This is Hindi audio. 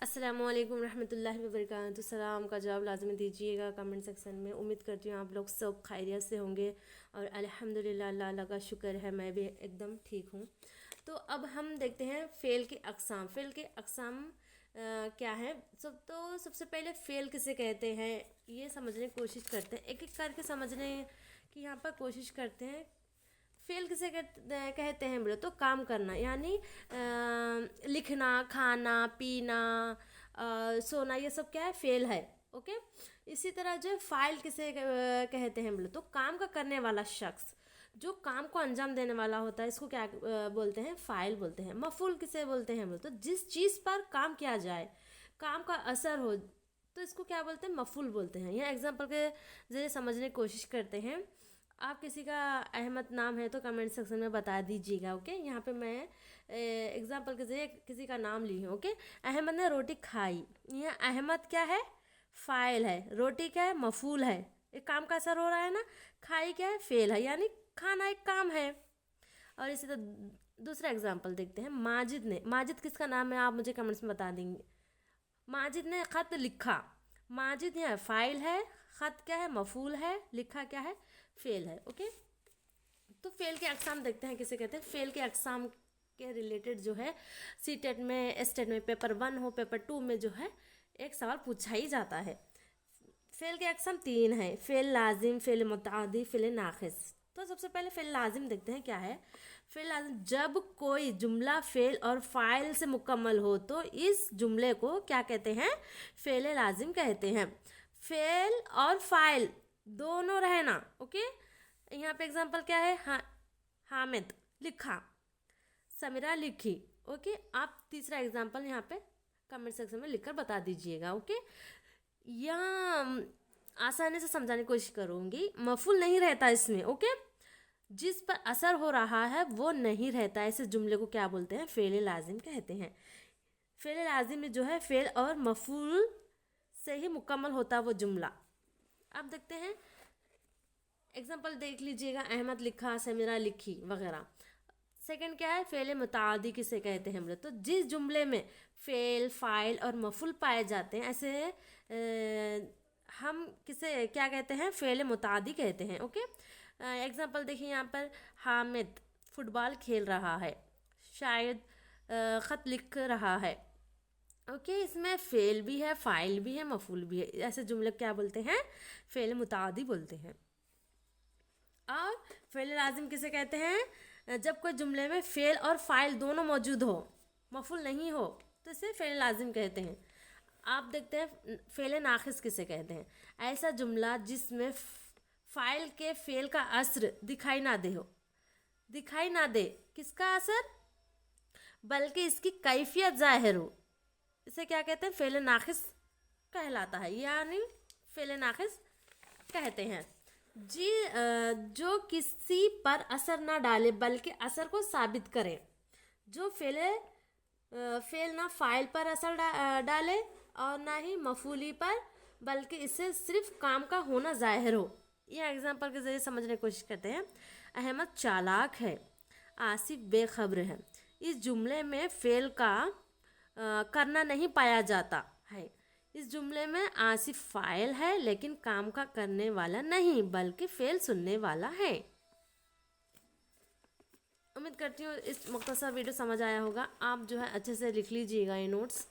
अस्सलामुअलैकुम रहमतुल्लाहि व बरकातुहू। सलाम का जवाब लाजमी दीजिएगा कमेंट सेक्शन में। उम्मीद करती हूँ आप लोग सब खैरियत से होंगे और अल्हम्दुलिल्लाह अल्लाह का शुक्र है मैं भी एकदम ठीक हूँ। तो अब हम देखते हैं फ़ेल के अक़साम। फ़ेल के अक़साम क्या है। सबसे पहले फ़ेल किसे कहते हैं ये समझने की कोशिश करते हैं, एक एक करके समझने की यहाँ पर कोशिश करते हैं। फेल किसे कहते हैं बोले तो काम करना, यानी लिखना, खाना, पीना, सोना, ये सब क्या है, फेल है। ओके। इसी तरह जो फाइल किसे कहते हैं बोले तो काम का करने वाला शख्स, जो काम को अंजाम देने वाला होता है, इसको क्या बोलते हैं, फाइल बोलते हैं। मफूल किसे बोलते हैं बोले तो जिस चीज़ पर काम किया जाए, काम का असर हो, तो इसको क्या बोलते हैं, मफूल बोलते हैं। यहाँ एग्जाम्पल के जरिए समझने की कोशिश करते हैं। आप किसी का अहमद नाम है तो कमेंट सेक्शन में बता दीजिएगा। ओके। यहाँ पे मैं एग्जांपल के जरिए किसी का नाम ली हूँ। ओके। अहमद ने रोटी खाई। यहाँ अहमद क्या है, फ़ाइल है। रोटी क्या है, मफूल है। एक काम का असर हो रहा है ना। खाई क्या है, फेल है, यानी खाना एक काम है। और इसी तरह दूसरा एग्जाम्पल देखते हैं। माजिद किसका नाम है, आप मुझे कमेंट्स में बता देंगे। माजिद ने ख़त लिखा। माजिद यहाँ फ़ाइल है, ख़त क्या है, मफूल है, लिखा क्या है, फेल है। ओके। तो फेल के अक़साम देखते हैं किसे कहते हैं। फेल के अक़साम के रिलेटेड जो है सी टेट में, एस टेट में, पेपर 1 हो, पेपर 2 में जो है एक सवाल पूछा ही जाता है। फेल के अक़साम 3 है। फेल लाजिम, फेल मुतादी, फेल नाक़िस। तो सबसे पहले फेल लाजिम देखते हैं क्या है। फेल लाजिम, जब कोई जुमला फेल और फ़ाइल से मुकम्मल हो तो इस जुमले को क्या कहते हैं, फेल लाजिम कहते हैं। फेल और फ़ाइल दोनों रहना। ओके। यहाँ पे एग्जांपल क्या है, हामिद लिखा, समीरा लिखी। ओके। आप तीसरा एग्जांपल यहाँ पे कमेंट सेक्शन में लिखकर बता दीजिएगा। ओके। यहाँ आसानी से समझाने की कोशिश करूँगी। मफूल नहीं रहता इसमें। ओके। जिस पर असर हो रहा है वो नहीं रहता। ऐसे जुमले को क्या बोलते हैं, फेल लाजिम कहते हैं। फेल लाजिम में जो है फेल और मफूल से ही मुकम्मल होता है वो जुमला। अब देखते हैं एग्जाम्पल देख लीजिएगा। अहमद लिखा, समीरा लिखी वगैरह। सेकंड क्या है, फेल मुतादी किसे कहते हैं बोले तो जिस जुमले में फेल, फाइल और मफूल पाए जाते हैं, ऐसे हम किसे क्या कहते हैं, फेल मुतादी कहते हैं। ओके। एग्जाम्पल देखिए यहाँ पर। हामिद फुटबॉल खेल रहा है, शायद ख़त लिख रहा है। ओके। इसमें फेल भी है, फाइल भी है, मफूल भी है। ऐसे जुमले क्या बोलते हैं, फेल मुतादी बोलते हैं। और फेल लाजिम किसे कहते हैं, जब कोई जुमले में फेल और फाइल दोनों मौजूद हो, मफूल नहीं हो, तो इसे फेल लाजिम कहते हैं। आप देखते हैं फेल नाक़िस किसे कहते हैं। ऐसा जुमला जिसमें फाइल के फेल का असर दिखाई ना दे हो, दिखाई ना दे किसका असर, बल्कि इसकी कैफियत ज़ाहिर हो, इसे क्या कहते हैं, फेल नाक़िस कहलाता है, यानी फेल नाक़िस कहते हैं। जो किसी पर असर ना डाले बल्कि असर को साबित करे। जो फेल ना फाइल पर असर डाले और ना ही मफूली पर, बल्कि इससे सिर्फ काम का होना जाहिर हो। यह एग्जांपल के जरिए समझने की कोशिश करते हैं। अहमद चालाक है, आसिफ बेखबर है। इस जुमले में फेल का करना नहीं पाया जाता है। इस जुमले में आसिफ फाइल है लेकिन काम का करने वाला नहीं, बल्कि फेल सुनने वाला है। उम्मीद करती हूँ इस मुख्तसर वीडियो समझ आया होगा। आप जो है अच्छे से लिख लीजिएगा ये नोट्स।